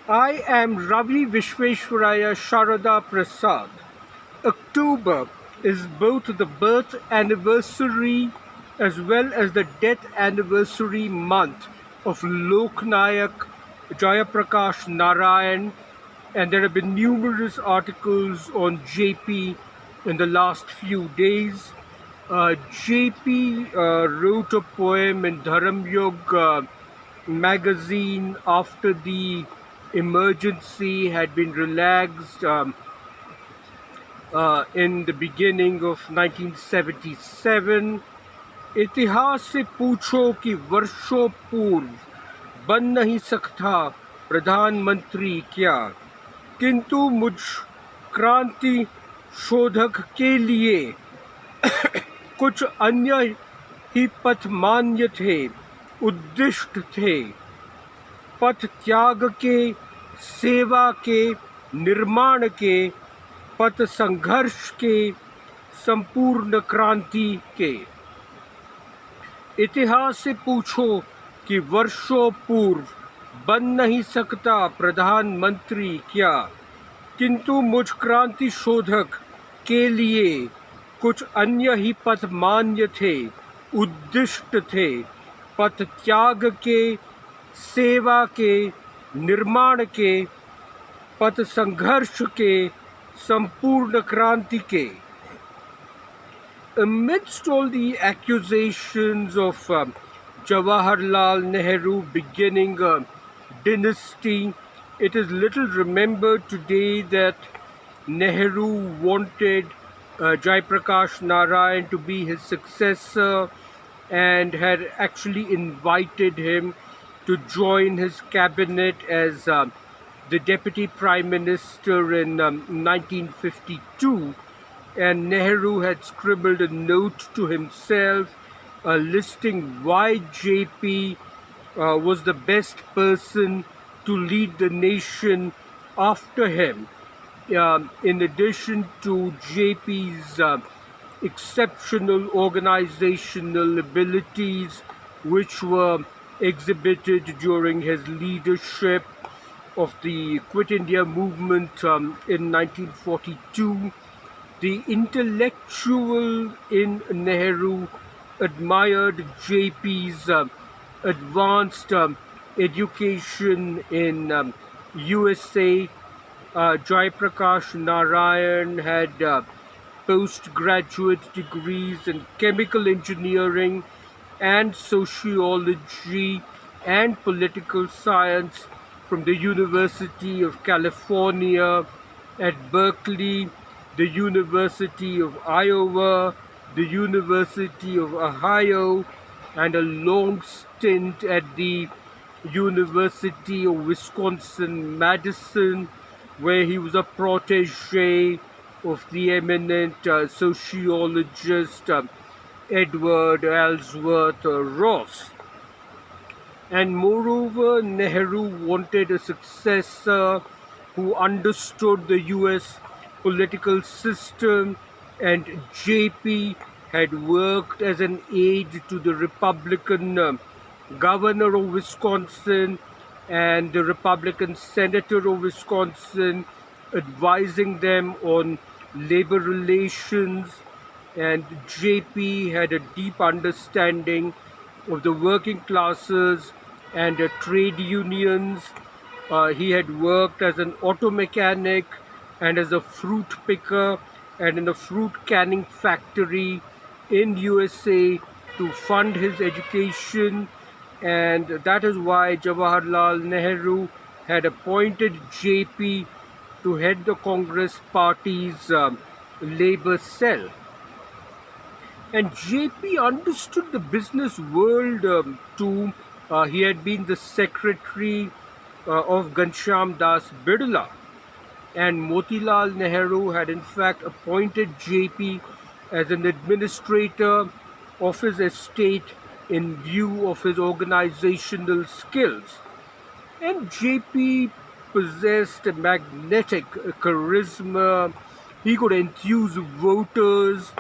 I am Ravi Visvesvaraya Sharada Prasad. October is both the birth anniversary as well as the death anniversary month of Loknayak Jayaprakash Narayan, and there have been numerous articles on JP in the last few days. JP wrote a poem in Dharam Yog magazine after the emergency had been relaxed in the beginning of 1977. इतिहास से पूछो कि वर्षों पूर्व बन नहीं सकता प्रधानमंत्री क्या, किंतु मुझ क्रांति शोधक के लिए कुछ अन्य ही पथ मान्य थे, उद्दिष्ट थे। पथ त्याग के, सेवा के, निर्माण के, पथ संघर्ष के, संपूर्ण क्रांति के। इतिहास से पूछो कि वर्षों पूर्व बन नहीं सकता प्रधानमंत्री क्या, किंतु मुझ क्रांति शोधक के लिए कुछ अन्य ही पथ मान्य थे, उद्दिष्ट थे। पथ त्याग के, सेवा के, निर्माण के, पथ संघर्ष के, संपूर्ण क्रांति के। Amidst all the accusations of Jawaharlal Nehru beginning a dynasty, it is little remembered today that Nehru wanted Jayaprakash Narayan to be his successor and had actually invited him to join his cabinet as the deputy prime minister in 1952. And Nehru had scribbled a note to himself listing why JP was the best person to lead the nation after him. In addition to JP's exceptional organizational abilities, which were exhibited during his leadership of the Quit India movement in 1942, the intellectual in Nehru admired JP's advanced education in USA. Jayaprakash Narayan had postgraduate degrees in chemical engineering and sociology and political science from the University of California at Berkeley, the University of Iowa, the University of Ohio, and a long stint at the University of Wisconsin-Madison, where he was a protege of the eminent sociologist Edward Ellsworth Ross. And moreover, Nehru wanted a successor who understood the US political system, and JP had worked as an aide to the Republican governor of Wisconsin and the Republican senator of Wisconsin, advising them on labor relations. And JP had a deep understanding of the working classes and trade unions. He had worked as an auto mechanic and as a fruit picker and in a fruit canning factory in USA to fund his education, and that is why Jawaharlal Nehru had appointed JP to head the Congress Party's labor cell. And JP understood the business world too. He had been the secretary of Ghanshyam Das Birla, and Motilal Nehru had in fact appointed JP as an administrator of his estate in view of his organizational skills. And JP possessed a magnetic charisma. He could enthuse voters.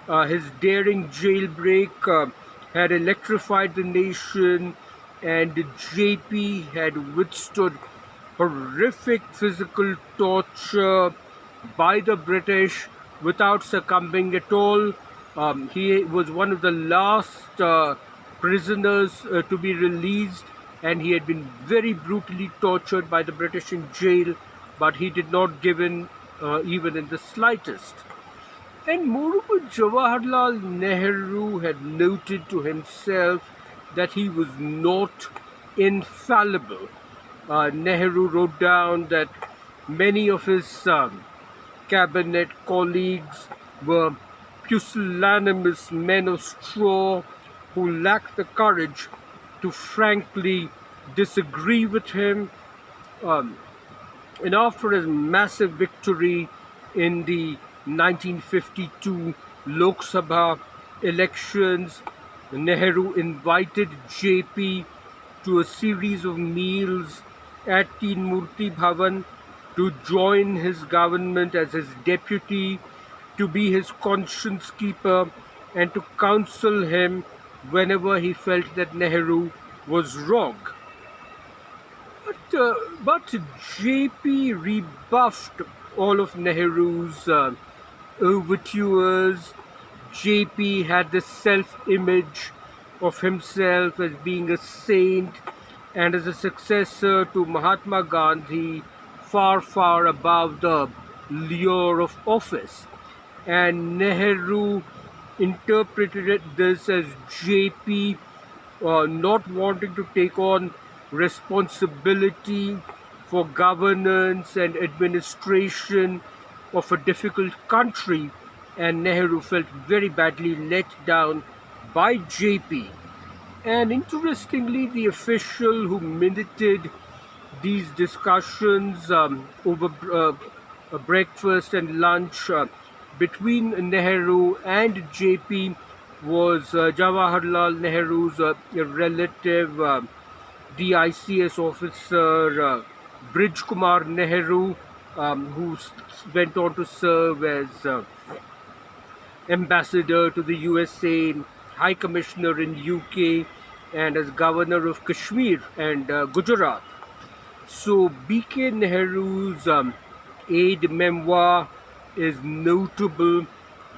His daring jailbreak had electrified the nation, and JP had withstood horrific physical torture by the British without succumbing at all. He was one of the last prisoners to be released, and he had been very brutally tortured by the British in jail, but he did not give in even in the slightest. And moreover, Jawaharlal Nehru had noted to himself that he was not infallible. Nehru wrote down that many of his cabinet colleagues were pusillanimous men of straw who lacked the courage to frankly disagree with him. Um, and after his massive victory in the 1952 Lok Sabha elections, Nehru invited JP to a series of meals at Teen Murti Bhavan to join his government as his deputy, to be his conscience keeper, and to counsel him whenever he felt that Nehru was wrong. But JP rebuffed all of Nehru's overtures. JP had the self-image of himself as being a saint and as a successor to Mahatma Gandhi, far, far above the lure of office. And Nehru interpreted this as JP not wanting to take on responsibility for governance and administration of a difficult country, and Nehru felt very badly let down by JP. And interestingly, the official who minuted these discussions over breakfast and lunch between Nehru and JP was Jawaharlal Nehru's relative, DICS officer Brij Kumar Nehru, who went on to serve as ambassador to the USA, High Commissioner in UK, and as Governor of Kashmir and Gujarat. So BK Nehru's aide memoir is notable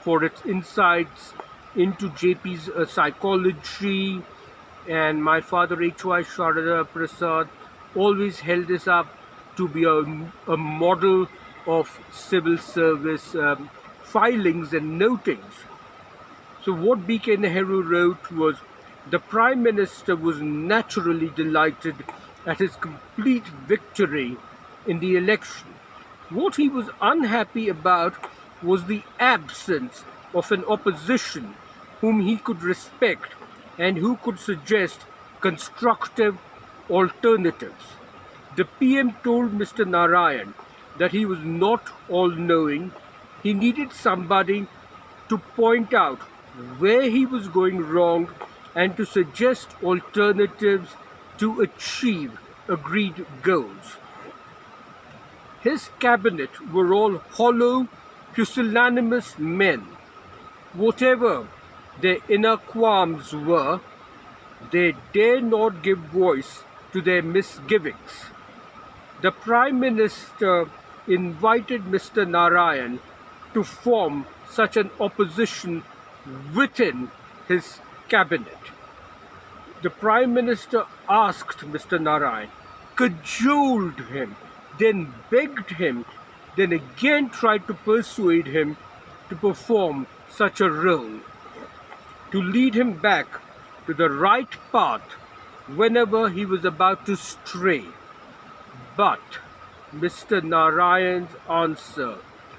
for its insights into JP's psychology, and my father H.Y. Sharada Prasad always held this up to be a model of civil service filings and notings. So what BK Nehru wrote was, the Prime Minister was naturally delighted at his complete victory in the election. What he was unhappy about was the absence of an opposition whom he could respect and who could suggest constructive alternatives. The PM told Mr. Narayan that he was not all-knowing. He needed somebody to point out where he was going wrong and to suggest alternatives to achieve agreed goals. His cabinet were all hollow, pusillanimous men. Whatever their inner qualms were, they dare not give voice to their misgivings. The Prime Minister invited Mr. Narayan to form such an opposition within his cabinet. The Prime Minister asked Mr. Narayan, cajoled him, then begged him, then again tried to persuade him to perform such a role, to lead him back to the right path whenever he was about to stray. But Mr. Narayan's answer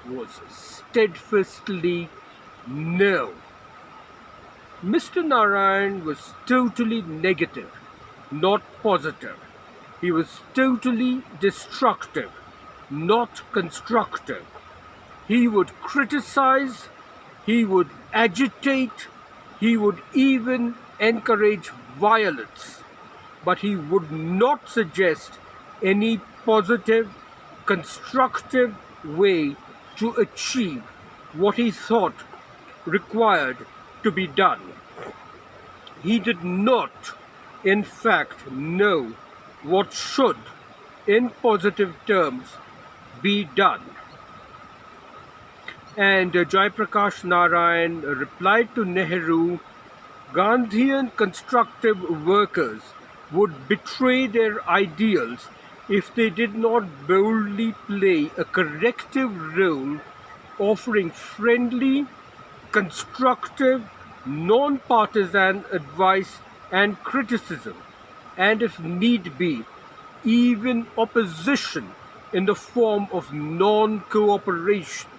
was steadfastly no. Mr. Narayan was totally negative, not positive. He was totally destructive, not constructive. He would criticize, he would agitate, he would even encourage violence, but he would not suggest any positive, constructive way to achieve what he thought required to be done. He did not, in fact, know what should in positive terms be done. And Jayaprakash Narayan replied to Nehru, Gandhian constructive workers would betray their ideals if they did not boldly play a corrective role, offering friendly, constructive, non-partisan advice and criticism, and if need be, even opposition in the form of non-cooperation.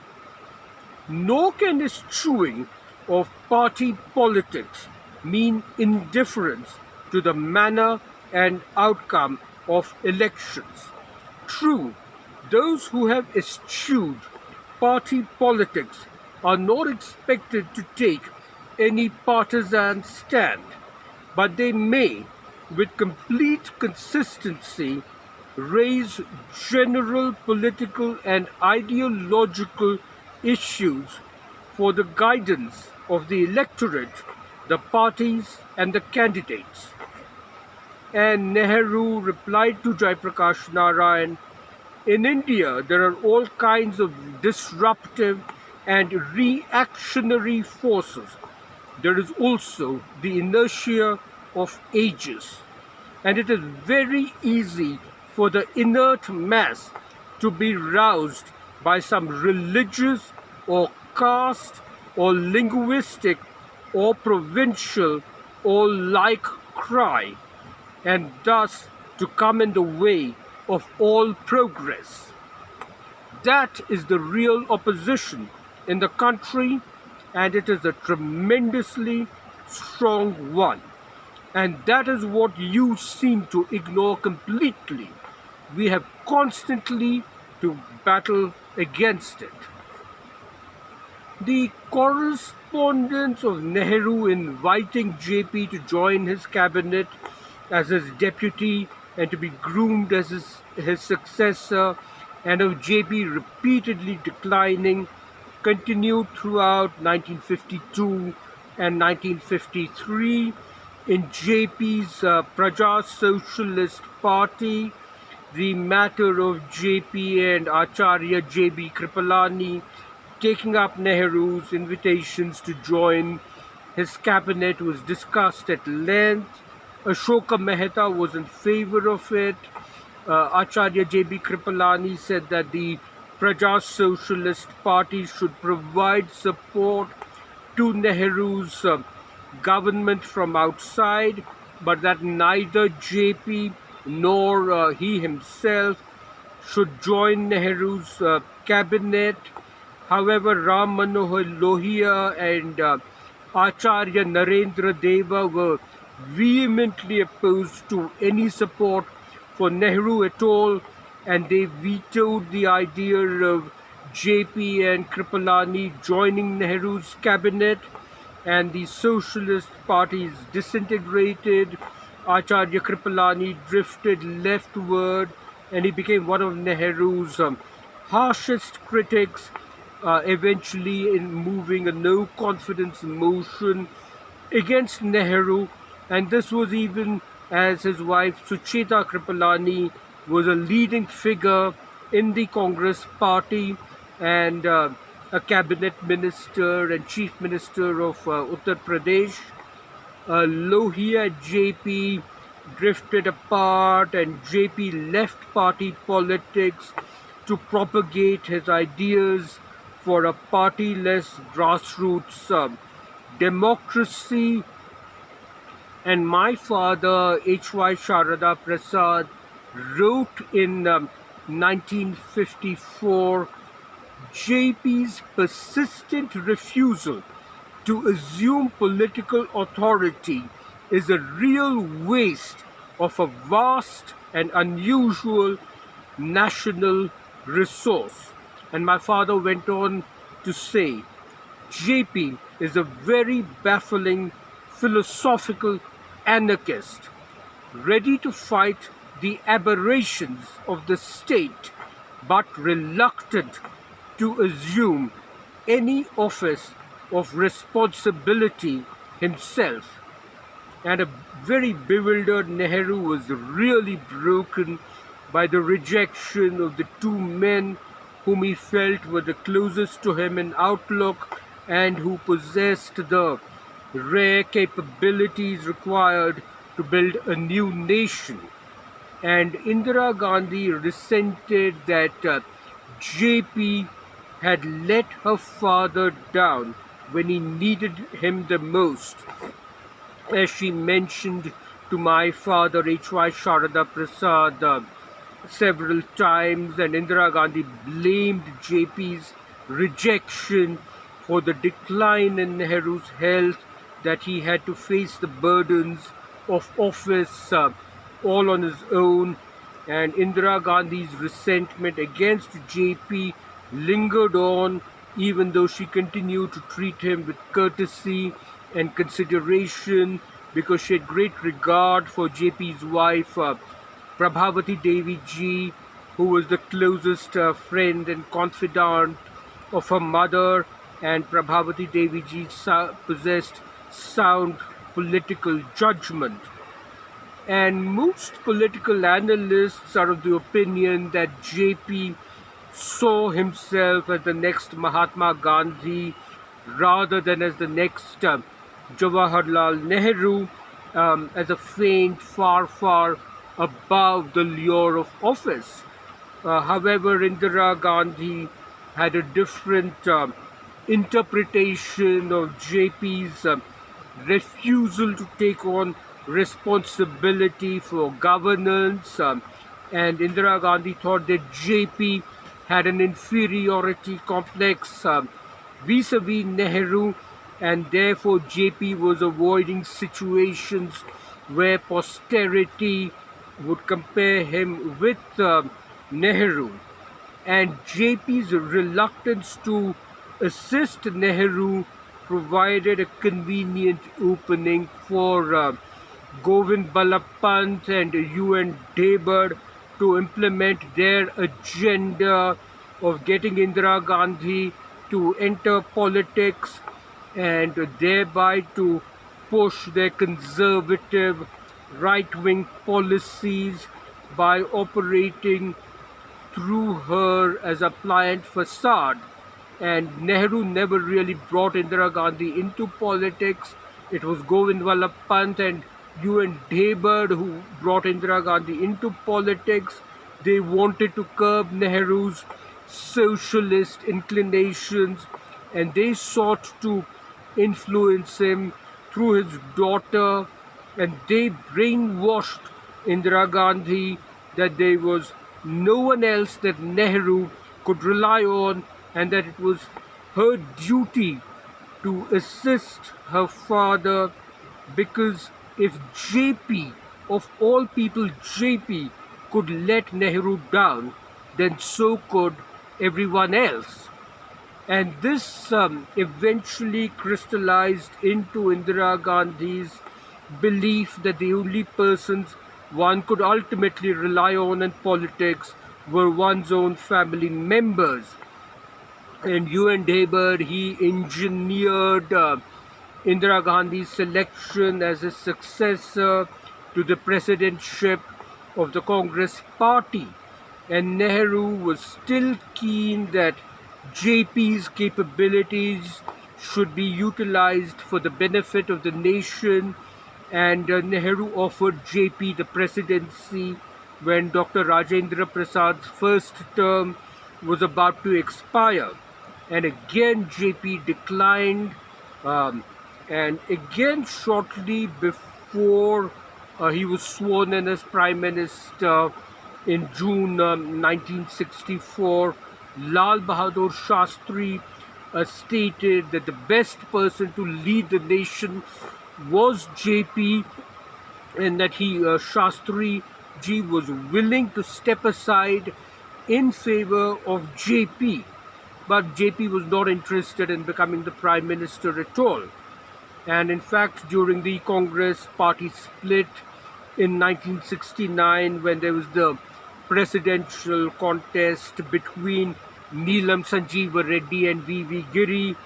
Nor can eschewing of party politics mean indifference to the manner and outcome of elections. True, those who have eschewed party politics are not expected to take any partisan stand, but they may, with complete consistency, raise general political and ideological issues for the guidance of the electorate, the parties, and the candidates. And Nehru replied to Jayaprakash Narayan, in India, there are all kinds of disruptive and reactionary forces. There is also the inertia of ages, and it is very easy for the inert mass to be roused by some religious or caste or linguistic or provincial or like cry, and thus to come in the way of all progress. That is the real opposition in the country, and it is a tremendously strong one. And that is what you seem to ignore completely. We have constantly to battle against it. The correspondence of Nehru inviting JP to join his cabinet as his deputy and to be groomed as his successor, and of JP repeatedly declining, continued throughout 1952 and 1953. In JP's Praja Socialist Party, the matter of JP and Acharya J.B. Kripalani taking up Nehru's invitations to join his cabinet was discussed at length. Ashoka Mehta was in favor of it. Acharya J.B. Kripalani said that the Praja Socialist Party should provide support to Nehru's government from outside, but that neither JP nor he himself should join Nehru's cabinet. However, Ram Manohar Lohia and Acharya Narendra Deva were vehemently opposed to any support for Nehru at all, and they vetoed the idea of JP and Kripalani joining Nehru's cabinet, and the socialist parties disintegrated. Acharya Kripalani drifted leftward, and he became one of Nehru's harshest critics, eventually in moving a no-confidence motion against Nehru, and this was even as his wife Sucheta Kripalani was a leading figure in the Congress party and a cabinet minister and chief minister of Uttar Pradesh. Lohia and JP drifted apart, and JP left party politics to propagate his ideas for a party-less grassroots democracy. And my father, H.Y. Sharada Prasad, wrote in 1954, JP's persistent refusal to assume political authority is a real waste of a vast and unusual national resource. And my father went on to say, JP is a very baffling philosophical anarchist, ready to fight the aberrations of the state, but reluctant to assume any office of responsibility himself. And a very bewildered Nehru was really broken by the rejection of the two men whom he felt were the closest to him in outlook and who possessed the rare capabilities required to build a new nation. And Indira Gandhi resented that JP had let her father down when he needed him the most. As she mentioned to my father, H.Y. Sharada Prasad, several times, and Indira Gandhi blamed JP's rejection for the decline in Nehru's health, that he had to face the burdens of office all on his own. And Indira Gandhi's resentment against JP lingered on, even though she continued to treat him with courtesy and consideration, because she had great regard for JP's wife, Prabhavati Devi ji, who was the closest friend and confidant of her mother, and Prabhavati Devi ji possessed sound political judgment. And most political analysts are of the opinion that JP saw himself as the next Mahatma Gandhi rather than as the next Jawaharlal Nehru, as a faint far above the lure of office. However, Indira Gandhi had a different interpretation of JP's refusal to take on responsibility for governance, and Indira Gandhi thought that JP had an inferiority complex vis-a-vis Nehru, and therefore JP was avoiding situations where posterity would compare him with Nehru. And JP's reluctance to assist Nehru provided a convenient opening for Govind Ballabh Pant and UN Debad to implement their agenda of getting Indira Gandhi to enter politics and thereby to push their conservative right-wing policies by operating through her as a pliant facade. And Nehru never really brought Indira Gandhi into politics. It was Govind Ballabh Pant and UN Debad who brought Indira Gandhi into politics. They wanted to curb Nehru's socialist inclinations, and they sought to influence him through his daughter, and they brainwashed Indira Gandhi that there was no one else that Nehru could rely on, and that it was her duty to assist her father, because if JP, of all people JP, could let Nehru down, then so could everyone else. And this eventually crystallized into Indira Gandhi's belief that the only persons one could ultimately rely on in politics were one's own family members. And UN Debad, he engineered Indira Gandhi's selection as a successor to the presidentship of the Congress party. And Nehru was still keen that JP's capabilities should be utilized for the benefit of the nation, and Nehru offered JP the presidency when Dr. Rajendra Prasad's first term was about to expire. And again JP declined, and again shortly before he was sworn in as Prime Minister in June 1964, Lal Bahadur Shastri stated that the best person to lead the nation was JP, and that Shastri ji was willing to step aside in favor of JP. But JP was not interested in becoming the Prime Minister at all. And in fact, during the Congress party split in 1969, when there was the presidential contest between Neelam Sanjeeva Reddy and V.V. Giri,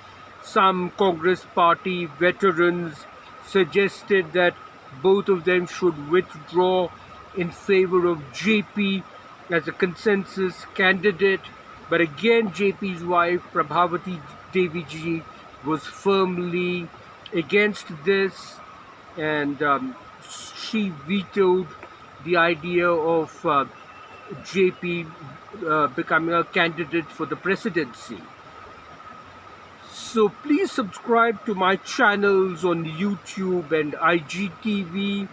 some Congress party veterans suggested that both of them should withdraw in favor of JP, as a consensus candidate. But again, JP's wife, Prabhavati Devi ji, was firmly against this, and she vetoed the idea of JP becoming a candidate for the presidency. So please subscribe to my channels on YouTube and IGTV,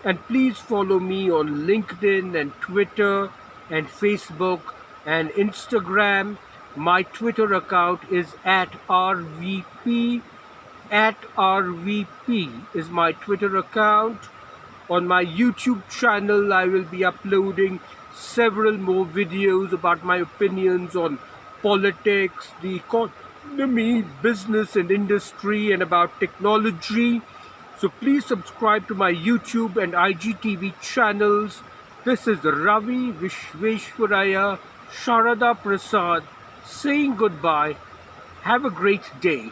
and please follow me on LinkedIn and Twitter and Facebook and Instagram. My Twitter account is at RVP. At RVP is my Twitter account. On my YouTube channel, I will be uploading several more videos about my opinions on politics, the economy, business and industry, and about technology. So please subscribe to my YouTube and IGTV channels. This is Ravi, Visvesvaraya, Sharada, Prasad saying goodbye. Have a great day.